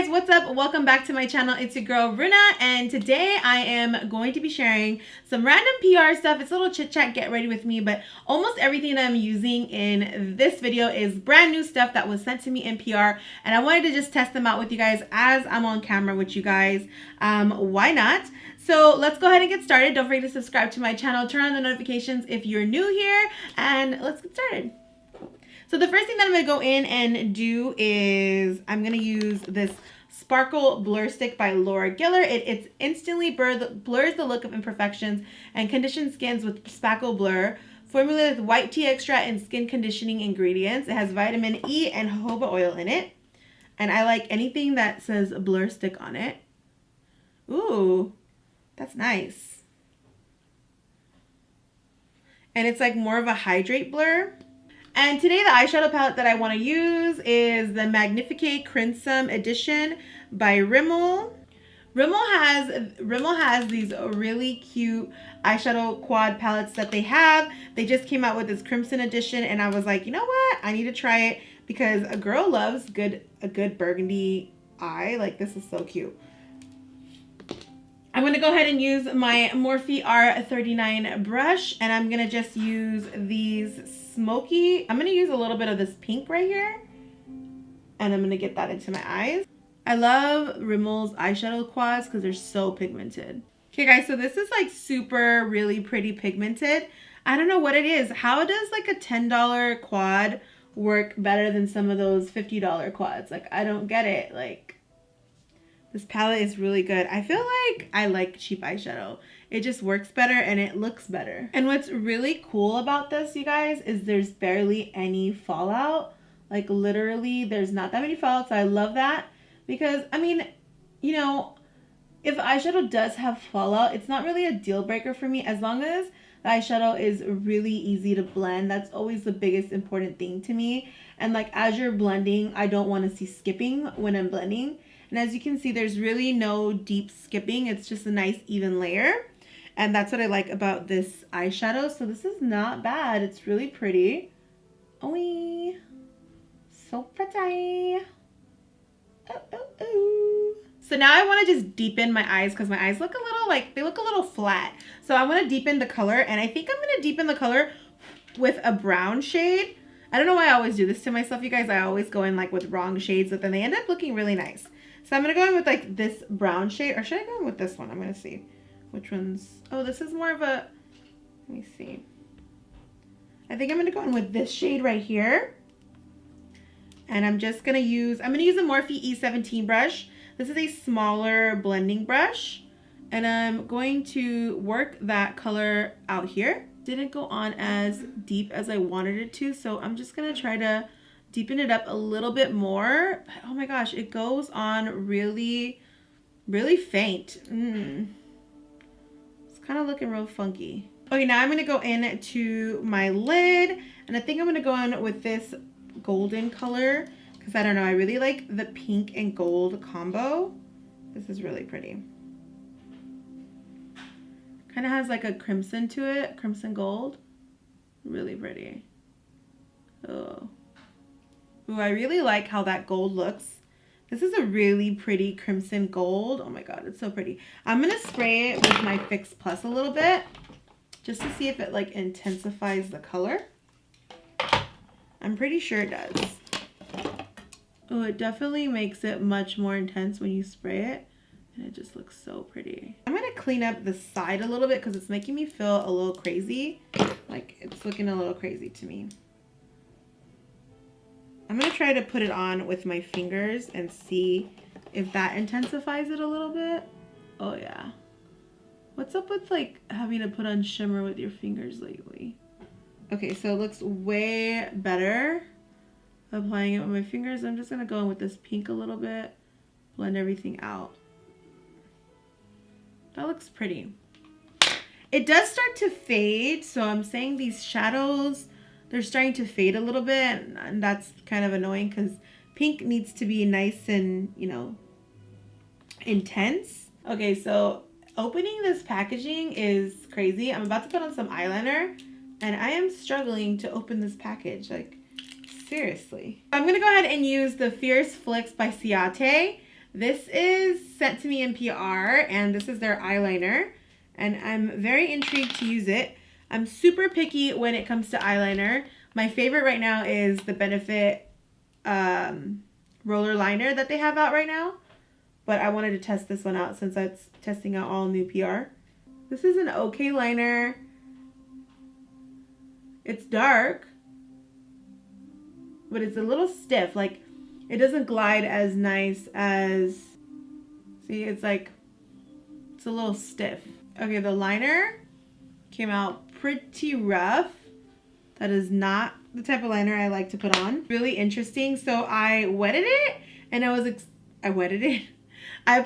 what's up? Welcome back to my channel. It's your girl Runa, and today I am going to be sharing some random PR stuff. It's a little chit chat, get ready with me, but almost everything that I'm using in this video is brand new stuff that was sent to me in PR, and I wanted to just test them out with you guys as I'm on camera with you guys. Why not? So let's go ahead and get started. Don't forget to subscribe to my channel, turn on the notifications if you're new here, and let's get started. So the first thing that I'm going to go in and do is I'm going to use this Sparkle Blur Stick by Laura Geller. It instantly blurs the look of imperfections and conditions skins with spackle blur. Formulated with white tea extract and skin conditioning ingredients. It has vitamin E and jojoba oil in it. And I like anything that says blur stick on it. Ooh, that's nice. And it's like more of a hydrate blur. And today the eyeshadow palette that I want to use is the Magnificant Crimson Edition by Rimmel. Rimmel has these really cute eyeshadow quad palettes that they have. They just came out with this Crimson Edition, and I was like, you know what? I need to try it because a girl loves a good burgundy eye. Like, this is so cute. I'm going to go ahead and use my Morphe R39 brush, and I'm going to just use these smoky. I'm going to use a little bit of this pink right here, and I'm going to get that into my eyes. I love Rimmel's eyeshadow quads because they're so pigmented. Okay guys, so this is like super really pretty pigmented. I don't know what it is. How does like a $10 quad work better than some of those $50 quads? Like, I don't get it. Like, this palette is really good. I feel like I like cheap eyeshadow. It just works better and it looks better. And what's really cool about this, you guys, is there's barely any fallout. Like, literally, there's not that many fallouts. I love that because, I mean, you know, if eyeshadow does have fallout, it's not really a deal breaker for me as long as the eyeshadow is really easy to blend. That's always the biggest important thing to me. And like, as you're blending, I don't want to see skipping when I'm blending. And as you can see, there's really no deep skipping. It's just a nice even layer. And that's what I like about this eyeshadow. So this is not bad. It's really pretty. Oh, so pretty. Oh, oh, oh. So now I want to just deepen my eyes because my eyes look a little like, they look a little flat. So I want to deepen the color. And I think I'm going to deepen the color with a brown shade. I don't know why I always do this to myself, you guys. I always go in like with wrong shades, but then they end up looking really nice. So I'm going to go in with like this brown shade, or should I go in with this one? I'm going to see which one's, oh, this is more of a, let me see. I think I'm going to go in with this shade right here. And I'm just going to use, I'm going to use a Morphe E17 brush. This is a smaller blending brush. And I'm going to work that color out here. Didn't go on as deep as I wanted it to, so I'm just going to try to deepen it up a little bit more. But oh my gosh, it goes on really, really faint. It's kind of looking real funky. Okay, now I'm going to go into my lid, and I think I'm going to go in with this golden color because I don't know, I really like the pink and gold combo. This is really pretty. Kind of has like a crimson to it, crimson gold. Really pretty. Oh. Ooh, I really like how that gold looks. This is a really pretty crimson gold. Oh my god, it's so pretty. I'm going to spray it with my Fix Plus a little bit just to see if it like intensifies the color. I'm pretty sure it does. Oh, it definitely makes it much more intense when you spray it. And it just looks so pretty. I'm going to clean up the side a little bit because it's making me feel a little crazy. Like, it's looking a little crazy to me. I'm going to try to put it on with my fingers and see if that intensifies it a little bit. Oh, yeah. What's up with, like, having to put on shimmer with your fingers lately? Okay, so it looks way better. Applying it with my fingers. I'm just going to go in with this pink a little bit. Blend everything out. That looks pretty. It does start to fade, so I'm saying these shadows, they're starting to fade a little bit, and that's kind of annoying because pink needs to be nice and, you know, intense. Okay, so opening this packaging is crazy. I'm about to put on some eyeliner, and I am struggling to open this package. Like, seriously. I'm going to go ahead and use the Fierce Flicks by Ciate. This is sent to me in PR, and this is their eyeliner, and I'm very intrigued to use it. I'm super picky when it comes to eyeliner. My favorite right now is the Benefit roller liner that they have out right now, but I wanted to test this one out since that's testing out all new PR. This is an okay liner. It's dark, but it's a little stiff. Like, it doesn't glide as nice as, see, it's like, it's a little stiff. Okay, the liner came out pretty rough. That is not the type of liner I like to put on. Really interesting. So I wetted it, and I wetted it. I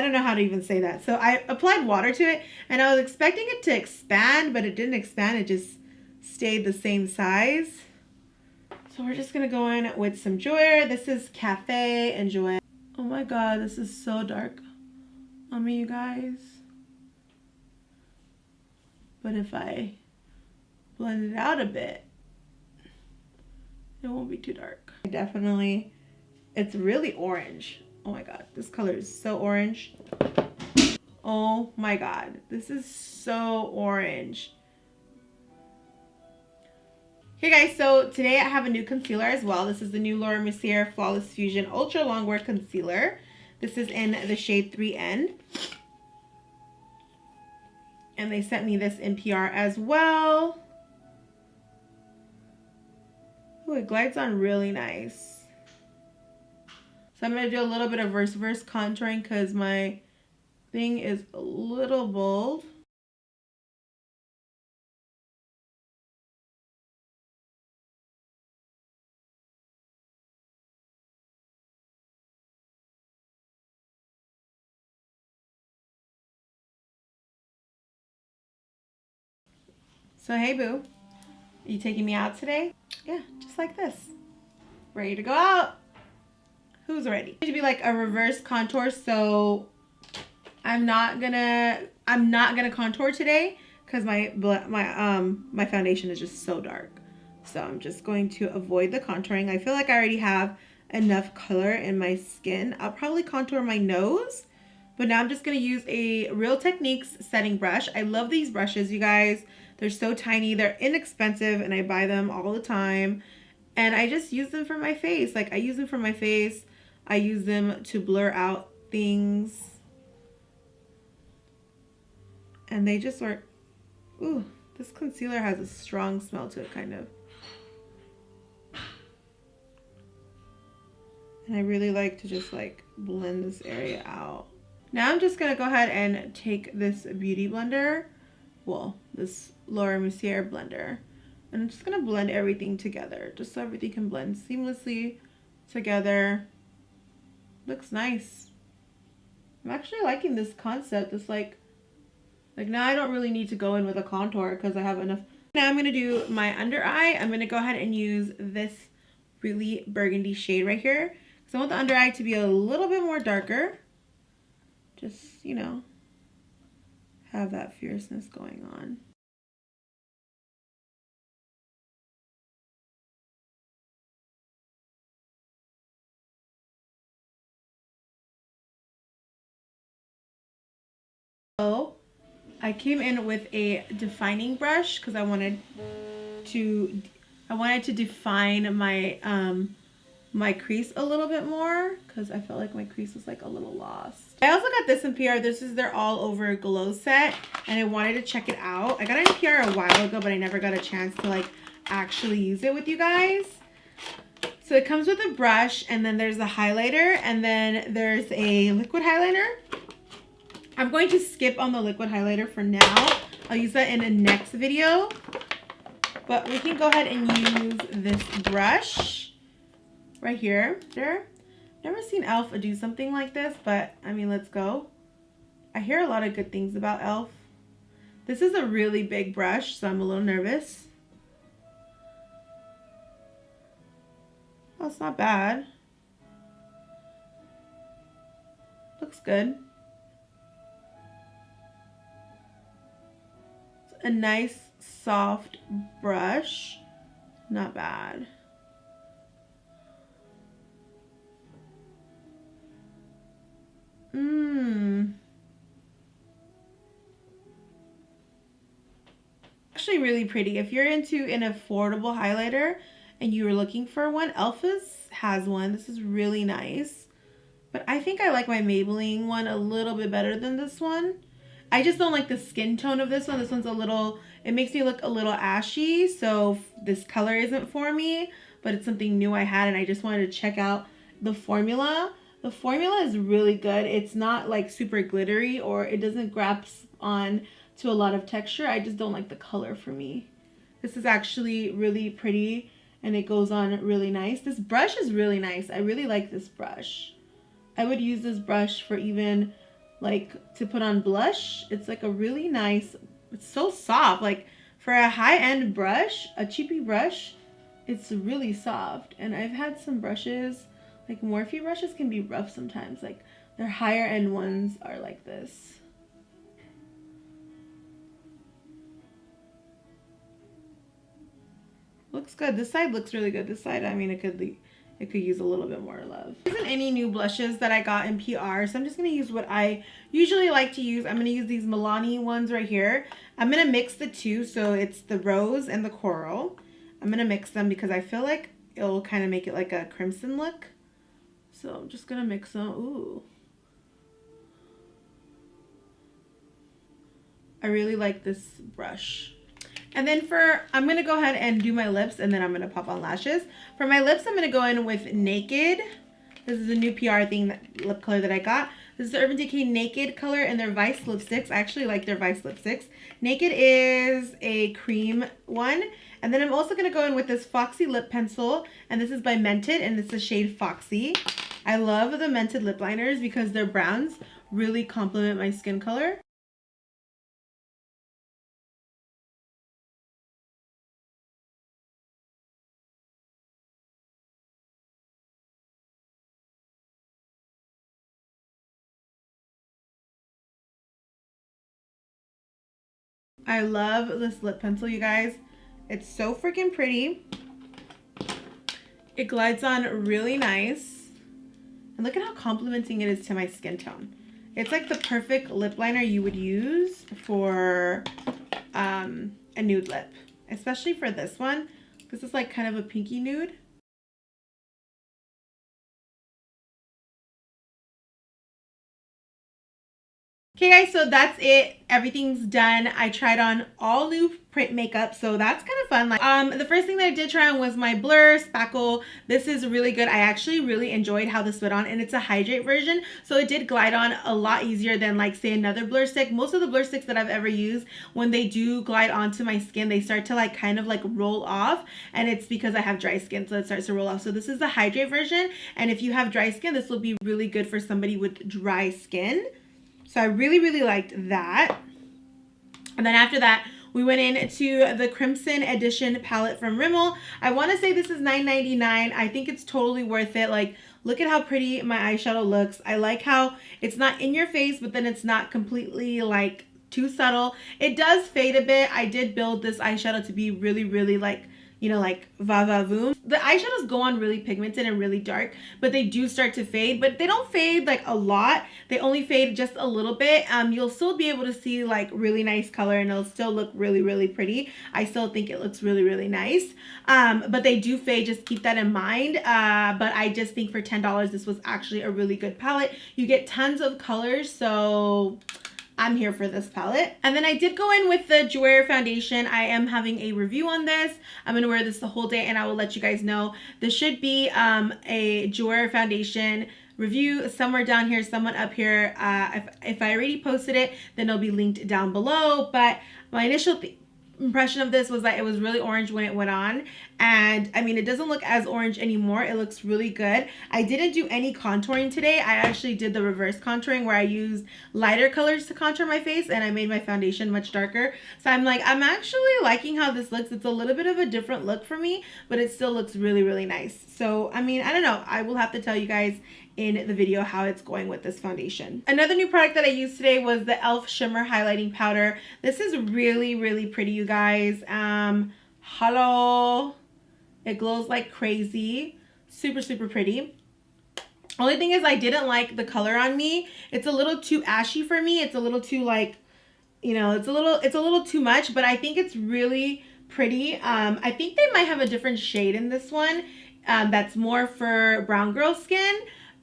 don't know how to even say that. So I applied water to it, and I was expecting it to expand, but it didn't expand. It just stayed the same size. So we're just gonna go in with some JOUER. This is Cafe and JOUER. Oh my God, this is so dark on me, you guys. But if I blend it out a bit, it won't be too dark. Definitely, it's really orange. Oh my God, this color is so orange. Oh my God, this is so orange. Hey guys, so today I have a new concealer as well. This is the new Mercier Flawless Fusion Ultra Longwear Concealer. This is in the shade 3N. And they sent me this in PR as well. Oh, it glides on really nice. So I'm going to do a little bit of verse contouring because my thing is a little bold. So hey boo, are you taking me out today? Yeah, just like this. Ready to go out. Who's ready? It should be like a reverse contour, so I'm not gonna contour today because my foundation is just so dark. So I'm just going to avoid the contouring. I feel like I already have enough color in my skin. I'll probably contour my nose, but now I'm just gonna use a Real Techniques setting brush. I love these brushes, you guys. They're so tiny, they're inexpensive, and I buy them all the time. And I just use them for my face. Like, I use them for my face. I use them to blur out things. And they just work. Ooh, this concealer has a strong smell to it, kind of. And I really like to just like blend this area out. Now I'm just gonna go ahead and take this beauty blender. Well, this Mercier blender. And I'm just gonna blend everything together just so everything can blend seamlessly together. Looks nice. I'm actually liking this concept. It's like now I don't really need to go in with a contour because I have enough. Now I'm gonna do my under eye. I'm gonna go ahead and use this really burgundy shade right here. Because I want the under eye to be a little bit more darker. Just, you know, have that fierceness going on. So I came in with a defining brush because I wanted to define my my crease a little bit more because I felt like my crease was like a little lost. I also got this in PR. This is their all over glow set, and I wanted to check it out. I got it in PR a while ago, but I never got a chance to like actually use it with you guys. So it comes with a brush, and then there's the highlighter, and then there's a liquid highlighter. I'm going to skip on the liquid highlighter for now. I'll use that in a next video. But we can go ahead and use this brush right here. Never seen e.l.f. do something like this, but I mean, let's go. I hear a lot of good things about e.l.f. This is a really big brush, so I'm a little nervous. Oh, it's not bad. Looks good. It's a nice soft brush. Not bad. actually really pretty. If you're into an affordable highlighter and you were looking for one, Elfa's has one. This is really nice. But I think I like my Maybelline one a little bit better than this one. I just don't like the skin tone of this one. This one's a little, it makes me look a little ashy. So this color isn't for me, but it's something new I had and I just wanted to check out the formula. The formula is really good. It's not like super glittery or it doesn't grasp on to a lot of texture. I just don't like the color for me. This is actually really pretty and it goes on really nice. This brush is really nice. I really like this brush. I would use this brush for even like to put on blush. It's like a really nice, it's so soft. Like for a high-end brush, a cheapy brush, it's really soft. And I've had some brushes, like Morphe brushes can be rough sometimes. Like their higher end ones are like this. Looks good. This side looks really good. This side, I mean, it could use a little bit more love. There isn't any new blushes that I got in PR, so I'm just going to use what I usually like to use. I'm going to use these Milani ones right here. I'm going to mix the two, so it's the rose and the coral. I'm going to mix them because I feel like it'll kind of make it like a crimson look. So I'm just going to mix them. Ooh. I really like this brush. And then I'm going to go ahead and do my lips and then I'm going to pop on lashes. For my lips, I'm going to go in with Naked. This is a new PR thing, lip color that I got. This is the Urban Decay Naked color and their Vice lipsticks. I actually like their Vice lipsticks. Naked is a cream one. And then I'm also going to go in with this Foxy lip pencil. And this is by Mented and it's the shade Foxy. I love the Mented lip liners because their browns really complement my skin color. I love this lip pencil, you guys. It's so freaking pretty. It glides on really nice. And look at how complimenting it is to my skin tone. It's like the perfect lip liner you would use for a nude lip. Especially for this one. This is like kind of a pinky nude. Okay guys, so that's it. Everything's done. I tried on all new print makeup, so that's kind of fun. Like, the first thing that I did try on was my Blur Spackle. This is really good. I actually really enjoyed how this went on, and it's a hydrate version, so it did glide on a lot easier than like say another blur stick. Most of the blur sticks that I've ever used, when they do glide onto my skin, they start to like kind of like roll off, and it's because I have dry skin, so it starts to roll off. So this is the hydrate version, and if you have dry skin, this will be really good for somebody with dry skin. So I really, really liked that. And then after that, we went into the Crimson Edition palette from Rimmel. I want to say this is $9.99. I think it's totally worth it. Like, look at how pretty my eyeshadow looks. I like how it's not in your face, but then it's not completely like too subtle. It does fade a bit. I did build this eyeshadow to be really, really like, you know, like va-va-voom. The eyeshadows go on really pigmented and really dark, but they do start to fade, but they don't fade like a lot. They only fade just a little bit. You'll still be able to see like really nice color and it'll still look really, really pretty. I still think it looks really, really nice. But they do fade, just keep that in mind. But I just think for $10, this was actually a really good palette. You get tons of colors, so I'm here for this palette. And then I did go in with the JOUER foundation. I am having a review on this. I'm going to wear this the whole day and I will let you guys know. This should be a JOUER foundation review somewhere down here, someone up here. If I already posted it, then it'll be linked down below. But my initial impression of this was that it was really orange when it went on, and I mean, it doesn't look as orange anymore. It looks really good. I didn't do any contouring today. I actually did the reverse contouring where I used lighter colors to contour my face and I made my foundation much darker. So I'm actually liking how this looks. It's a little bit of a different look for me, but it still looks really, really nice. So I mean, I don't know, I will have to tell you guys in the video how it's going with this foundation. Another new product that I used today was the e.l.f. Shimmer Highlighting Powder. This is really, really pretty, you guys. Hello. It glows like crazy. Super, super pretty. Only thing is I didn't like the color on me. It's a little too ashy for me. It's a little too like, you know, it's a little too much, but I think it's really pretty. I think they might have a different shade in this one that's more for brown girl skin.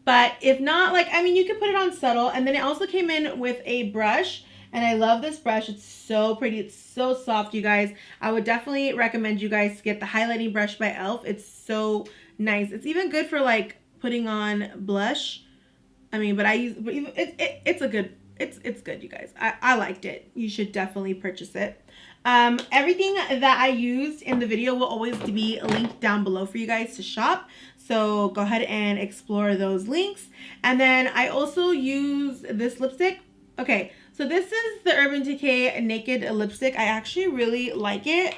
But if not, like, I mean, you could put it on subtle. And then it also came in with a brush. And I love this brush. It's so pretty. It's so soft, you guys. I would definitely recommend you guys to get the highlighting brush by e.l.f. It's so nice. It's even good for, like, putting on blush. I mean, but I use, it's good, you guys. I liked it. You should definitely purchase it. Everything that I used in the video will always be linked down below for you guys to shop. So go ahead and explore those links. And then I also use this lipstick. Okay, so this is the Urban Decay Naked Lipstick. I actually really like it.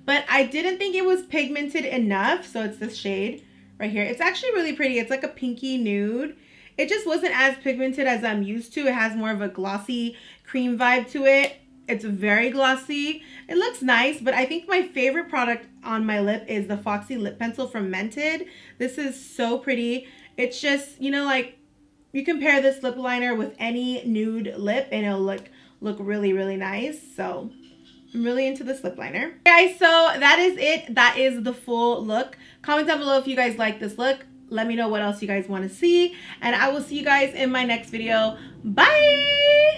But I didn't think it was pigmented enough. So it's this shade right here. It's actually really pretty. It's like a pinky nude. It just wasn't as pigmented as I'm used to. It has more of a glossy cream vibe to it. It's very glossy. It looks nice, but I think my favorite product on my lip is the Foxy Lip Pencil from Mented. This is so pretty. It's just, you know, like, you compare this lip liner with any nude lip and it'll look really, really nice. So I'm really into this lip liner. Guys, so that is it. That is the full look. Comment down below if you guys like this look. Let me know what else you guys want to see. And I will see you guys in my next video. Bye!